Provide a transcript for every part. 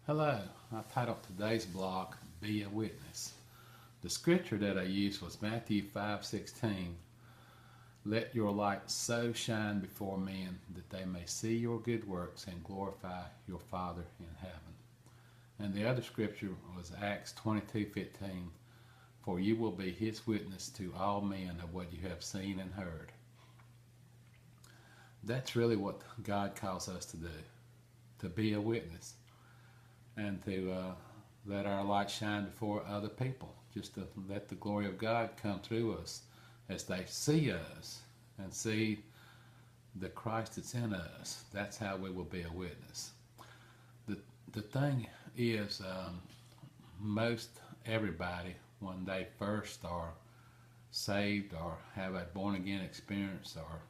Hello, I titled today's blog, Be a Witness. The scripture that I used was Matthew 5:16. Let your light so shine before men that they may see your good works and glorify your Father in heaven. And the other scripture was Acts 22:15. For you will be his witness to all men of what you have seen and heard. That's really what God calls us to be a witness, and to let our light shine before other people, just to let the glory of God come through us as they see us and see the Christ that's in us. That's how we will be a witness. The thing is, most everybody, when they first are saved or have a born-again experience or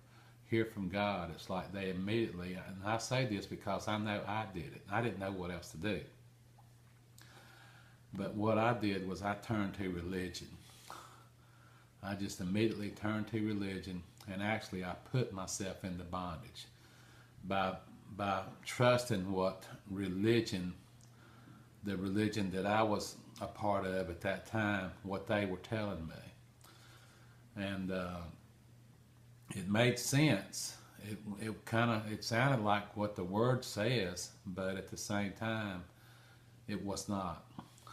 hear from God, it's like they immediately, and I say this because I know I did it. I didn't know what else to do. But what I did was I turned to religion. I just immediately turned to religion, and actually I put myself into bondage by trusting what religion, the religion that I was a part of at that time, what they were telling me. And it made sense. It sounded like what the word says, but at the same time, it was not.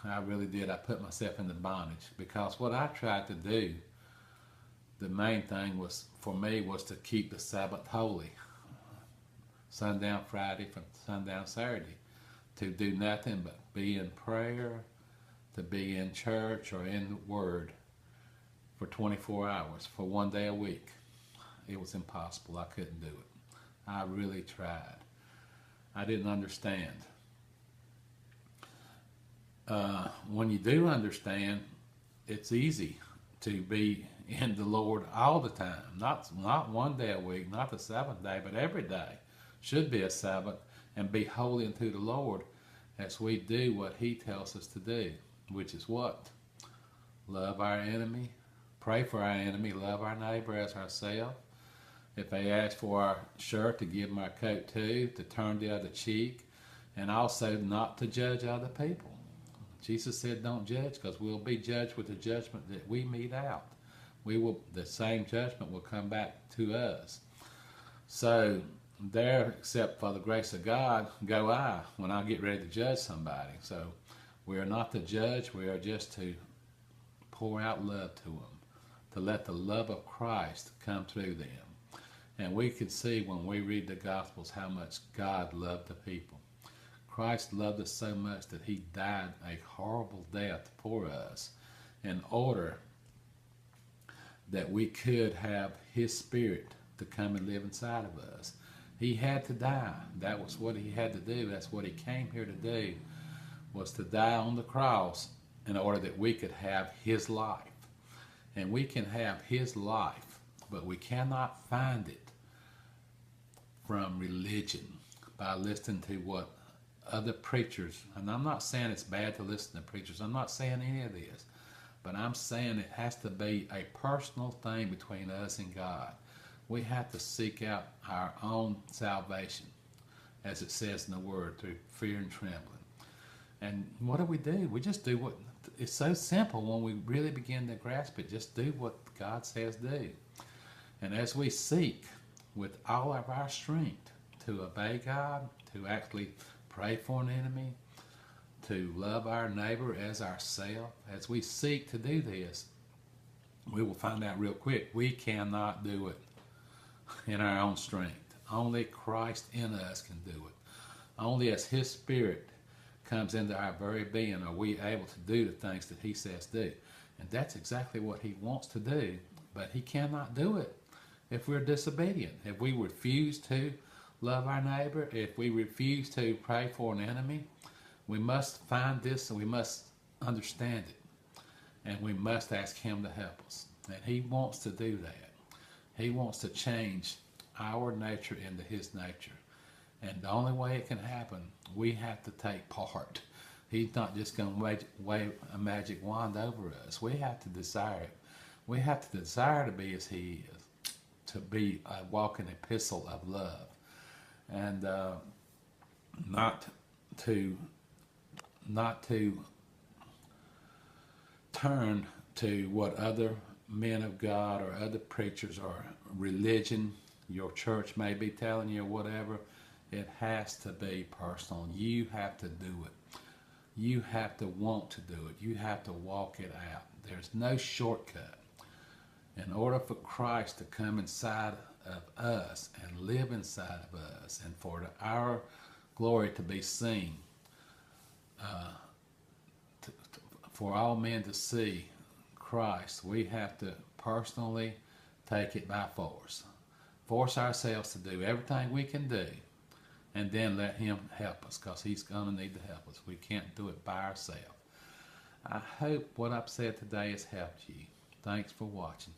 I really did. I put myself into bondage because what I tried to do, the main thing was for me was to keep the Sabbath holy, sundown Friday from sundown Saturday, to do nothing but be in prayer, to be in church or in the Word for 24 hours, for one day a week. It was impossible. I couldn't do it. I really tried. I didn't understand. When you do understand, it's easy to be in the Lord all the time. Not one day a week, not the seventh day, but every day should be a Sabbath, and be holy unto the Lord as we do what He tells us to do, which is what? Love our enemy, pray for our enemy, love our neighbor as ourselves. If they ask for our shirt, to give them our coat too, to turn the other cheek, and also not to judge other people. Jesus said don't judge, because we'll be judged with the judgment that we mete out. The same judgment will come back to us. So there, except for the grace of God, go I, when I get ready to judge somebody. So we are not to judge, we are just to pour out love to them, to let the love of Christ come through them. And we can see when we read the Gospels how much God loved the people. Christ loved us so much that He died a horrible death for us in order that we could have His Spirit to come and live inside of us. He had to die. That was what He had to do. That's what He came here to do, was to die on the cross in order that we could have His life. And we can have His life, but we cannot find it from religion by listening to what other preachers, and I'm not saying it's bad to listen to preachers, I'm not saying any of this, but I'm saying it has to be a personal thing between us and God. We have to seek out our own salvation, as it says in the Word, through fear and trembling. And what do? We just do what, it's so simple when we really begin to grasp it. Just do what God says do. And as we seek with all of our strength to obey God, to actually pray for an enemy, to love our neighbor as ourselves, as we seek to do this, we will find out real quick we cannot do it in our own strength. Only Christ in us can do it. Only as His Spirit comes into our very being are we able to do the things that He says do. And that's exactly what He wants to do, but He cannot do it if we're disobedient. If we refuse to love our neighbor, if we refuse to pray for an enemy, we must find this and we must understand it. And we must ask Him to help us. And He wants to do that. He wants to change our nature into His nature. And the only way it can happen, we have to take part. He's not just going to wave a magic wand over us. We have to desire it. We have to desire to be as He is, to be a walking epistle of love. And not to not to turn to what other men of God or other preachers or religion, your church may be telling you or whatever. It has to be personal. You have to do it. You have to want to do it. You have to walk it out. There's no shortcut. In order for Christ to come inside of us and live inside of us, and for our glory to be seen, for all men to see Christ, we have to personally take it by force. Force ourselves to do everything we can do, and then let Him help us, because He's going to need to help us. We can't do it by ourselves. I hope what I've said today has helped you. Thanks for watching.